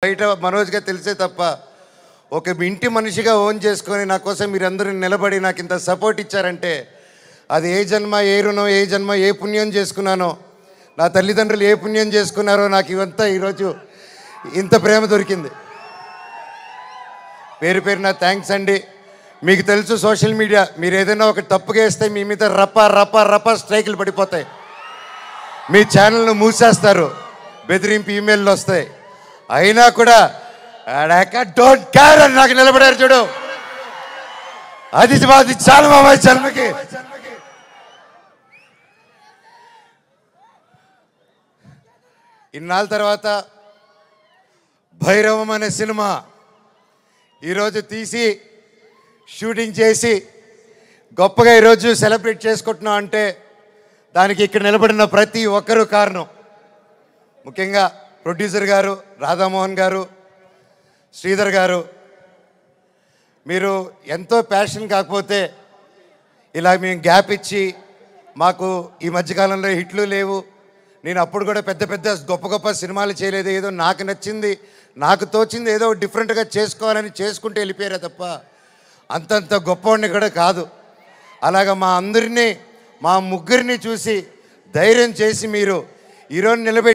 బయట మనోజ్గా తెలిసే తప్ప ఒక ఇంటి మనిషిగా ఓన్ చేసుకొని నా కోసం మీరందరూ నిలబడి నాకు ఇంత సపోర్ట్ ఇచ్చారంటే అది ఏ జన్మ ఏ రుణం ఏ జన్మ ఏ పుణ్యం చేసుకున్నానో నా తల్లిదండ్రులు ఏ పుణ్యం చేసుకున్నారో నాకు ఇవంతా ఈరోజు ఇంత ప్రేమ దొరికింది. పేరు పేరున థ్యాంక్స్ అండి. మీకు తెలుసు సోషల్ మీడియా మీరు ఏదైనా ఒక తప్పుగా వేస్తే మీ మీద రప్ప రప్ప రప్ప స్ట్రైకులు పడిపోతాయి, మీ ఛానల్ను మూసేస్తారు, బెదిరింపు ఈమెయిల్లు వస్తాయి. అయినా కూడా డోంట్ కేర్ అని నాకు నిలబడారు చూడు, అది చాలు మా జన్మకి. ఇన్నాళ్ళ తర్వాత భైరవం అనే సినిమా ఈరోజు తీసి షూటింగ్ చేసి గొప్పగా ఈరోజు సెలబ్రేట్ చేసుకుంటున్నాం అంటే దానికి ఇక్కడ నిలబడిన ప్రతి ఒక్కరూ కారణం. ముఖ్యంగా ప్రొడ్యూసర్ గారు, రాధామోహన్ గారు, శ్రీధర్ గారు, మీరు ఎంతో ప్యాషన్ కాకపోతే ఇలా మేము గ్యాప్ ఇచ్చి మాకు ఈ మధ్యకాలంలో హిట్లు లేవు, నేను అప్పుడు కూడా పెద్ద పెద్ద గొప్ప గొప్ప సినిమాలు చేయలేదు, ఏదో నాకు నచ్చింది నాకు తోచింది ఏదో డిఫరెంట్గా చేసుకోవాలని చేసుకుంటూ వెళ్ళిపోయారే తప్ప అంతంత గొప్పవాడిని కూడా కాదు. అలాగా మా అందరినీ మా ముగ్గురిని చూసి ధైర్యం చేసి మీరు ఈరోజు నిలబెట్టి